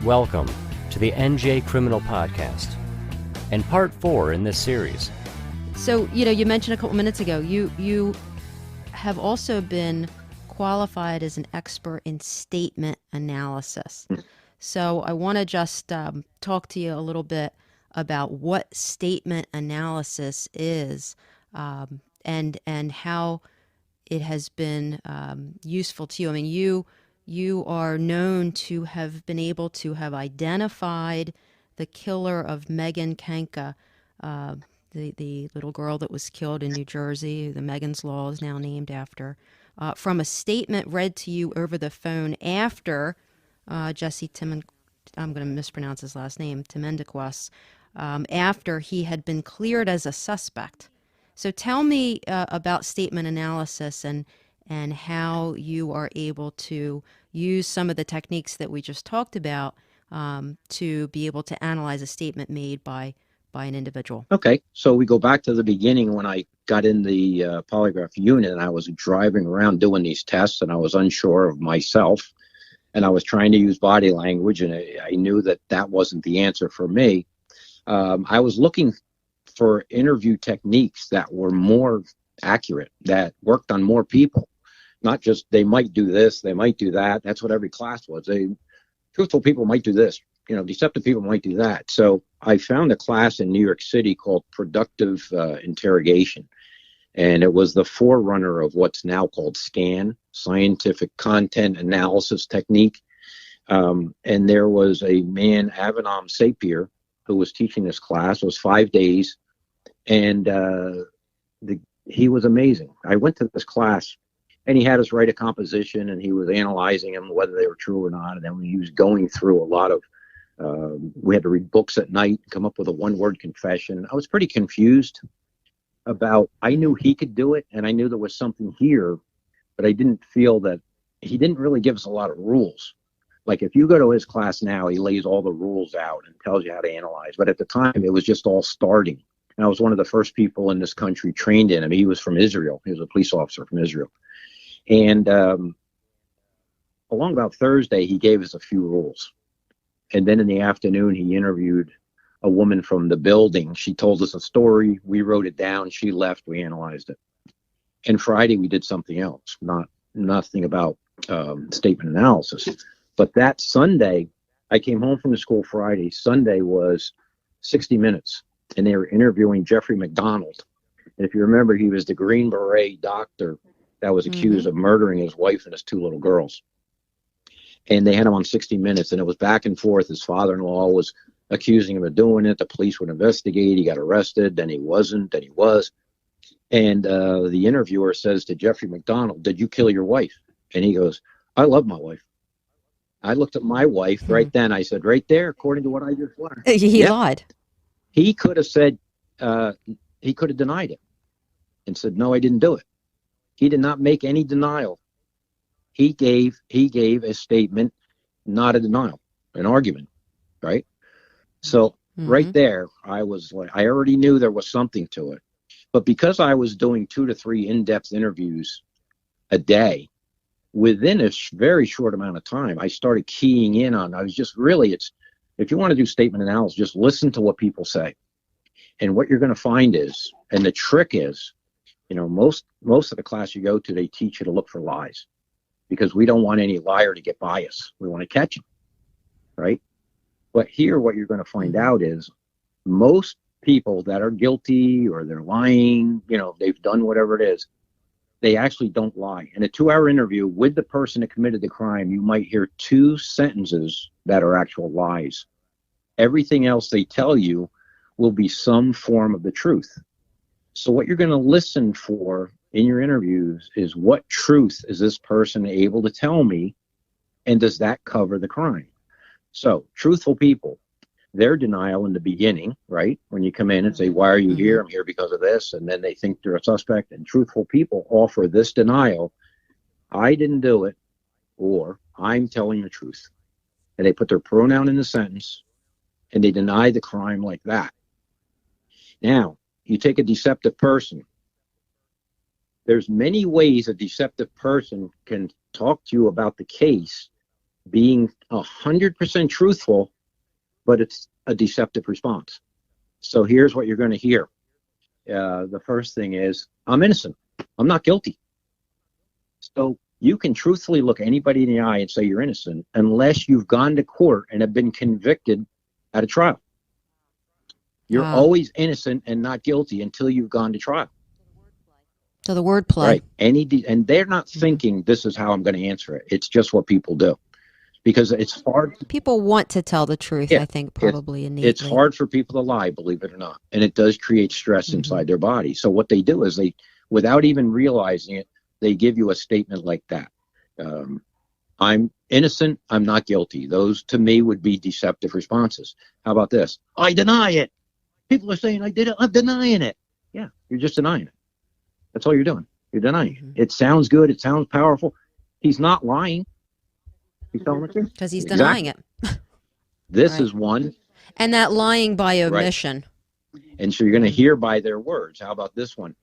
Welcome to the NJ Criminal Podcast and part 4 in this series. So, you mentioned a couple minutes ago, you have also been qualified as an expert in statement analysis. So I want to just talk to you a little bit about what statement analysis is, and how it has been useful to you. I mean, you are known to have been able to have identified the killer of Megan Kanka, the little girl that was killed in New Jersey, the Megan's Law is now named after, from a statement read to you over the phone after Jesse I'm going to mispronounce his last name, Timendekwas, after he had been cleared as a suspect. So tell me about statement analysis and how you are able to use some of the techniques that we just talked about to be able to analyze a statement made by an individual. Okay, so we go back to the beginning when I got in the polygraph unit, and I was driving around doing these tests, and I was unsure of myself, and I was trying to use body language, and I knew that wasn't the answer for me. I was looking for interview techniques that were more accurate, that worked on more people, not just they might do this, they might do that. That's what every class was. Truthful people might do this. Deceptive people might do that. So I found a class in New York City called Productive Interrogation. And it was the forerunner of what's now called SCAN, Scientific Content Analysis Technique. And there was a man, Avanam Sapir, who was teaching this class. It was 5 days. And he was amazing. I went to this class, and he had us write a composition, and he was analyzing them, whether they were true or not. And then he was going through a lot of we had to read books at night, come up with a one-word confession. I was pretty confused about, I knew he could do it, and I knew there was something here, but I didn't feel that he didn't really give us a lot of rules. Like if you go to his class now, he lays all the rules out and tells you how to analyze. But at the time, it was just all starting. And I was one of the first people in this country trained in him. He was from Israel. He was a police officer from Israel. And along about Thursday, he gave us a few rules. And then in the afternoon, he interviewed a woman from the building. She told us a story. We wrote it down. She left. We analyzed it. And Friday, we did something else, nothing about statement analysis. But that Sunday, I came home from the school Friday. Sunday was 60 Minutes, and they were interviewing Jeffrey McDonald. And if you remember, he was the Green Beret doctor that was accused of murdering his wife and his 2 little girls. And they had him on 60 Minutes, and it was back and forth. His father-in-law was accusing him of doing it. The police would investigate. He got arrested. Then he wasn't. Then he was. And the interviewer says to Jeffrey McDonald, "Did you kill your wife?" And he goes, "I love my wife." I looked at my wife right then. I said, right there, according to what I just learned. He lied. He could have said, he could have denied it and said, "No, I didn't do it." He did not make any denial. He gave a statement, not a denial, an argument, right? So right there, I was like, I already knew there was something to it. But because I was doing 2 to 3 in-depth interviews a day, within a very short amount of time, I started keying in on, I was just really, if you want to do statement analysis, just listen to what people say. And what you're going to find is, and the trick is, most of the class you go to, they teach you to look for lies, because we don't want any liar to get biased. We want to catch him, right? But here, what you're going to find out is most people that are guilty or they're lying, they've done whatever it is, they actually don't lie. In a 2-hour interview with the person that committed the crime, you might hear 2 sentences that are actual lies. Everything else they tell you will be some form of the truth. So what you're going to listen for in your interviews is, what truth is this person able to tell me, and does that cover the crime? So truthful people, their denial in the beginning, right? When you come in and say, "Why are you here?" "I'm here because of this." And then they think they're a suspect. And truthful people offer this denial: "I didn't do it," or "I'm telling the truth." And they put their pronoun in the sentence, and they deny the crime like that. Now, you take a deceptive person. There's many ways a deceptive person can talk to you about the case being 100% truthful, but it's a deceptive response. So here's what you're going to hear. The first thing is, I'm innocent. I'm not guilty. So you can truthfully look anybody in the eye and say you're innocent unless you've gone to court and have been convicted at a trial. You're always innocent and not guilty until you've gone to trial. So the wordplay. Right. And they're not thinking this is how I'm going to answer it. It's just what people do. Because it's hard. People want to tell the truth, I think, probably innately. It's hard for people to lie, believe it or not. And it does create stress inside their body. So what they do is they, without even realizing it, they give you a statement like that. I'm innocent. I'm not guilty. Those, to me, would be deceptive responses. How about this? I deny it. People are saying I did it. I'm denying it. Yeah, you're just denying it. That's all you're doing. You're denying it. It sounds good. It sounds powerful. He's not lying. He's telling the truth. Because he's denying it. This is one. And that lying by omission. Right. And so you're going to hear by their words. How about this one?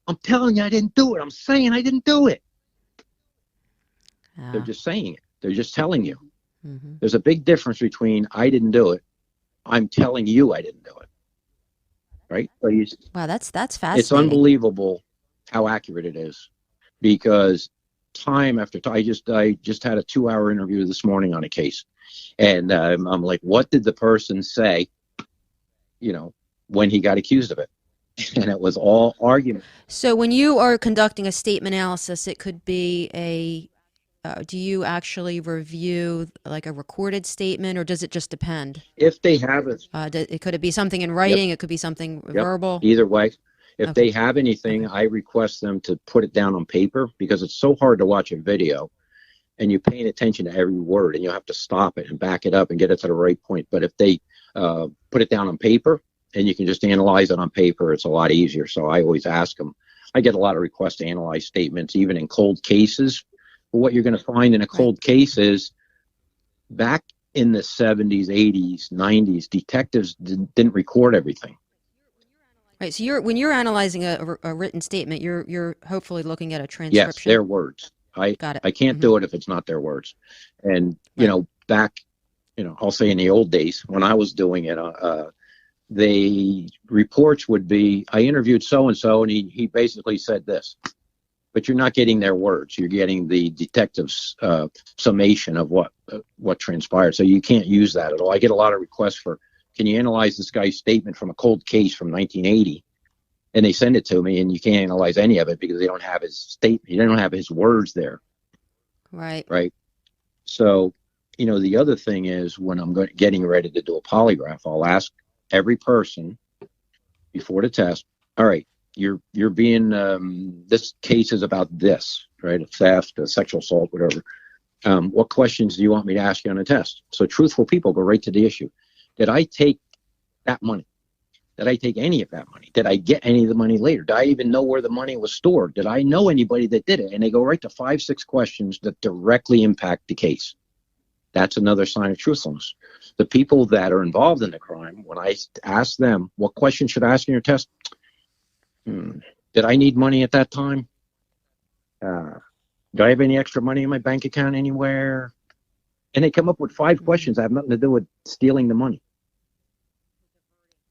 I'm telling you I didn't do it. I'm saying I didn't do it. They're just saying it. They're just telling you. There's a big difference between I didn't do it. I'm telling you I didn't do it. Right? So wow, that's fascinating. It's unbelievable how accurate it is, because time after time, I just had a 2-hour interview this morning on a case, and I'm like, what did the person say, when he got accused of it? And it was all argument. So when you are conducting a statement analysis, it could be do you actually review like a recorded statement, or does it just depend? If they have it. Could it be something in writing? It could be something verbal? Either way. If they have anything, I request them to put it down on paper, because it's so hard to watch a video and you're paying attention to every word, and you have to stop it and back it up and get it to the right point. But if they put it down on paper and you can just analyze it on paper, it's a lot easier. So I always ask them. I get a lot of requests to analyze statements, even in cold cases. But what you're going to find in a cold case is, back in the 70s, 80s, 90s, detectives didn't record everything. Right. So when you're analyzing a written statement, you're hopefully looking at a transcription. Yes, their words. Got it. I can't do it if it's not their words. And back, I'll say in the old days when I was doing it, the reports would be, I interviewed so and so, and he basically said this. But you're not getting their words. You're getting the detective's summation of what transpired. So you can't use that at all. I get a lot of requests for, can you analyze this guy's statement from a cold case from 1980? And they send it to me, and you can't analyze any of it because they don't have his statement. They don't have his words there. Right. Right. So, the other thing is, when I'm getting ready to do a polygraph, I'll ask every person before the test, all right, you're being, this case is about this, right? A theft, a sexual assault, whatever. What questions do you want me to ask you on a test? So truthful people go right to the issue. Did I take that money? Did I take any of that money? Did I get any of the money later? Did I even know where the money was stored? Did I know anybody that did it? And they go right to 5-6 questions that directly impact the case. That's another sign of truthfulness. The people that are involved in the crime, when I ask them, what question should I ask in your test? Did I need money at that time? Do I have any extra money in my bank account anywhere? And they come up with 5 questions that have nothing to do with stealing the money.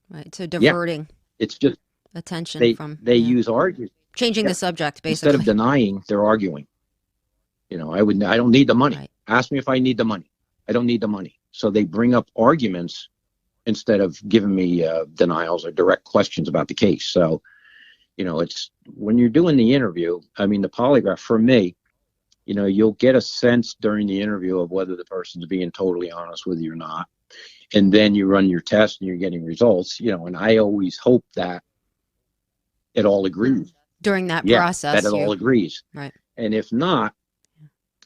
Right. So diverting. It's just attention they use argument. Changing the subject, basically. Instead of denying, they're arguing. I don't need the money. Right. Ask me if I need the money. I don't need the money. So they bring up arguments instead of giving me denials or direct questions about the case. So, it's when you're doing the interview, the polygraph, for me, you'll get a sense during the interview of whether the person's being totally honest with you or not. And then you run your test and you're getting results, and I always hope that it all agrees. During that process. That it all agrees. Right. And if not,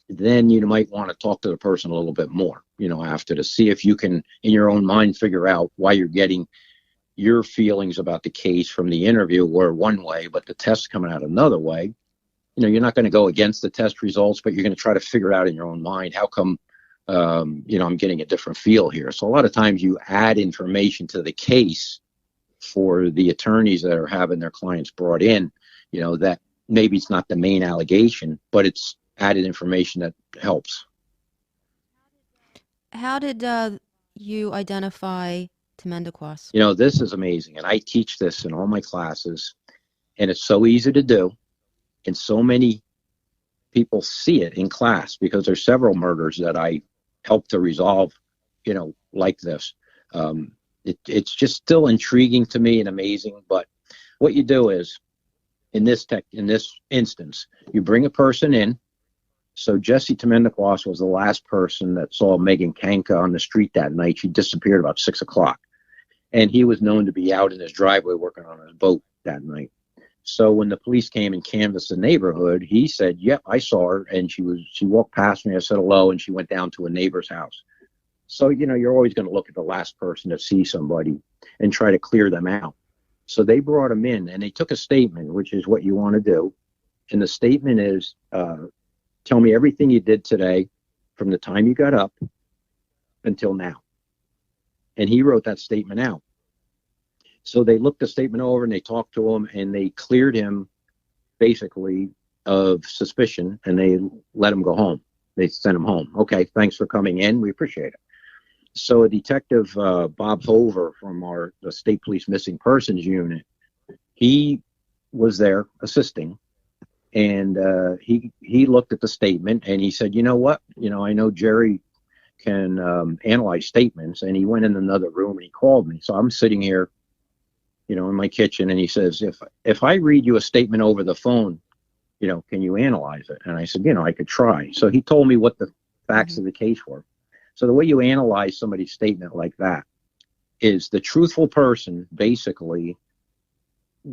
then you might want to talk to the person a little bit more, after, to see if you can, in your own mind, figure out why you're getting your feelings about the case from the interview were one way, but the test's coming out another way. You're not going to go against the test results, but you're going to try to figure out in your own mind, how come, I'm getting a different feel here. So a lot of times you add information to the case for the attorneys that are having their clients brought in, that maybe it's not the main allegation, but it's added information that helps. how did you identify Temendiquas? This is amazing. And I teach this in all my classes, and it's so easy to do. And so many people see it in class because there's several murders that I help to resolve, like this. It's just still intriguing to me and amazing. But what you do is, in this instance, you bring a person in. So Jesse Temendiquas was the last person that saw Megan Kanka on the street that night. She disappeared about 6 o'clock. And he was known to be out in his driveway working on his boat that night. So when the police came and canvassed the neighborhood, he said, yep, I saw her. And she walked past me. I said hello, and she went down to a neighbor's house. So, you're always going to look at the last person to see somebody and try to clear them out. So they brought him in, and they took a statement, which is what you want to do. And the statement is, tell me everything you did today from the time you got up until now. And he wrote that statement out. So they looked the statement over and they talked to him and they cleared him basically of suspicion, and they let him go home. They sent him home. Okay, thanks for coming in. We appreciate it. So a detective, Bob Hover from the State Police Missing Persons Unit, he was there assisting. And he looked at the statement and he said, you know what? I know Jerry can analyze statements. And he went in another room and he called me. So I'm sitting here, in my kitchen, and he says, if I read you a statement over the phone, can you analyze it? And I said, I could try. So he told me what the facts of the case were. So the way you analyze somebody's statement like that is the truthful person basically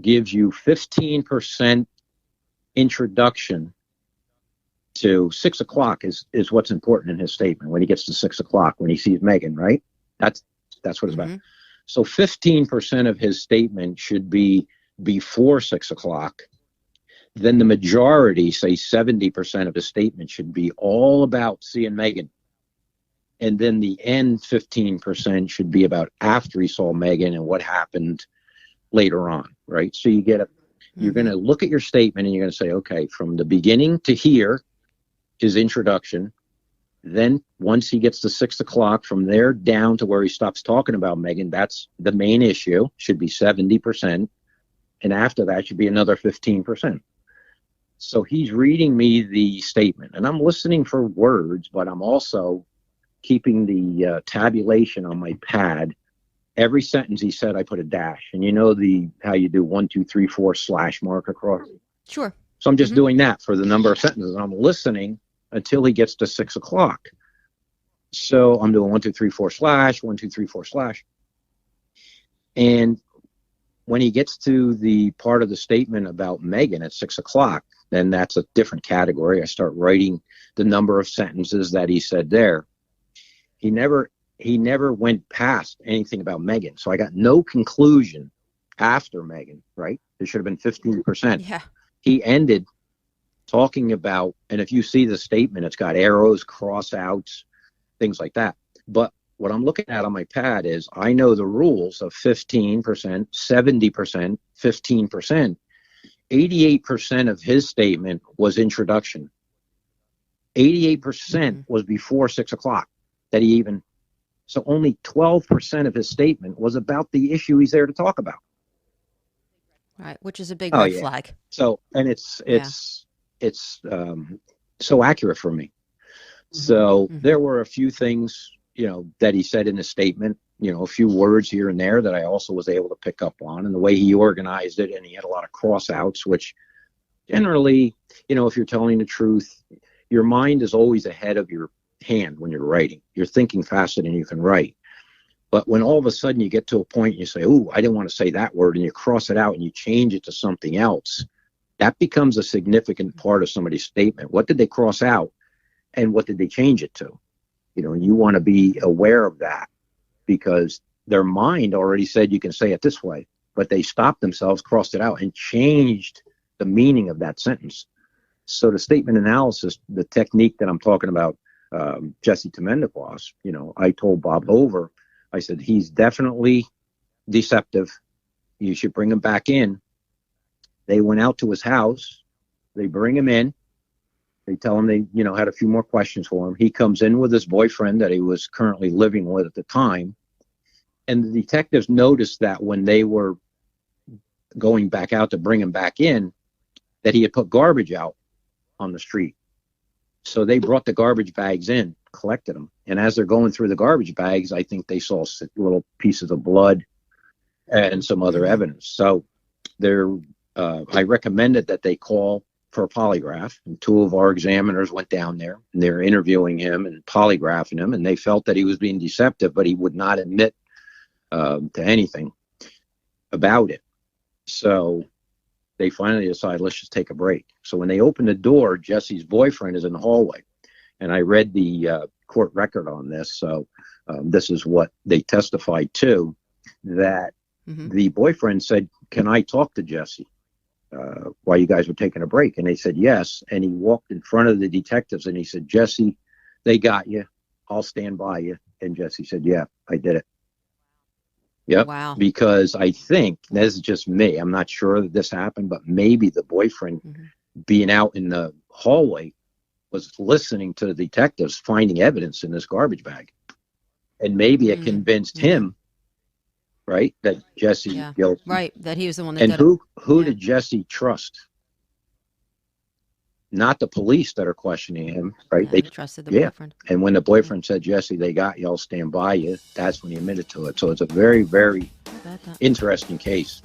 gives you 15% introduction to 6 o'clock is what's important in his statement. When he gets to 6 o'clock, when he sees Megan, right? That's what it's about. So 15% of his statement should be before 6 o'clock. Then the majority, say 70% of his statement, should be all about seeing Megan. And then the end 15% should be about after he saw Megan and what happened later on, right? So you're going to look at your statement and you're going to say, okay, from the beginning to here is introduction. Then once he gets to 6 o'clock, from there down to where he stops talking about Megan, that's the main issue, should be 70%. And after that should be another 15%. So he's reading me the statement and I'm listening for words, but I'm also keeping the tabulation on my pad. Every sentence he said, I put a dash. And how you do 1, 2, 3, 4 slash mark across? Sure. So I'm just doing that for the number of sentences. I'm listening until he gets to 6 o'clock. So I'm doing 1, 2, 3, 4 slash, 1, 2, 3, 4 slash. And when he gets to the part of the statement about Megan at 6 o'clock, then that's a different category. I start writing the number of sentences that he said there. He never went past anything about Megan. So I got no conclusion after Megan, right? There should have been 15%. Yeah. He ended talking about, and if you see the statement, it's got arrows, cross outs, things like that. But what I'm looking at on my pad is I know the rules of 15%, 70%, 15%. 88% of his statement was introduction. 88% was before 6 o'clock that he even, so only 12% of his statement was about the issue he's there to talk about. Right, which is a big red flag. So, and it's so accurate for me. So there were a few things, that he said in the statement, a few words here and there that I also was able to pick up on, and the way he organized it. And he had a lot of cross outs, which generally, if you're telling the truth, your mind is always ahead of your hand when you're writing. You're thinking faster than you can write. But when all of a sudden you get to a point and you say, oh, I didn't want to say that word, and you cross it out and you change it to something else, that becomes a significant part of somebody's statement. What did they cross out and what did they change it to? And you want to be aware of that, because their mind already said you can say it this way, but they stopped themselves, crossed it out, and changed the meaning of that sentence. So the statement analysis, the technique that I'm talking about, Jesse Temendiquas, I told Bob Over, I said, he's definitely deceptive. You should bring him back in. They went out to his house. They bring him in. They tell him they, had a few more questions for him. He comes in with his boyfriend that he was currently living with at the time. And the detectives noticed that when they were going back out to bring him back in, that he had put garbage out on the street. So they brought the garbage bags in, collected them. And as they're going through the garbage bags, I think they saw little pieces of blood and some other evidence. So I recommended that they call for a polygraph, and two of our examiners went down there, and they're interviewing him and polygraphing him, and they felt that he was being deceptive, but he would not admit to anything about it. So they finally decided, let's just take a break. So when they opened the door, Jesse's boyfriend is in the hallway, and I read the court record on this. So this is what they testified to, that the boyfriend said, "Can I talk to Jesse while you guys were taking a break?" And they said yes. And he walked in front of the detectives and he said, "Jesse, they got you. I'll stand by you." And Jesse said, "Yeah, I did it." Yep. Wow. Because I think, this is just me, I'm not sure that this happened, but maybe the boyfriend being out in the hallway was listening to the detectives finding evidence in this garbage bag. And maybe it convinced him, right, that Jesse's guilty. Right, that he was the one that and did it. Who did Jesse trust? Not the police that are questioning him, right? Yeah, they trusted the boyfriend. And when the boyfriend said, "Jesse, they got you, I'll stand by you," that's when he admitted to it. So it's a very, very interesting case.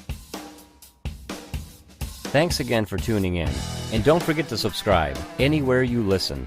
Thanks again for tuning in. And don't forget to subscribe anywhere you listen.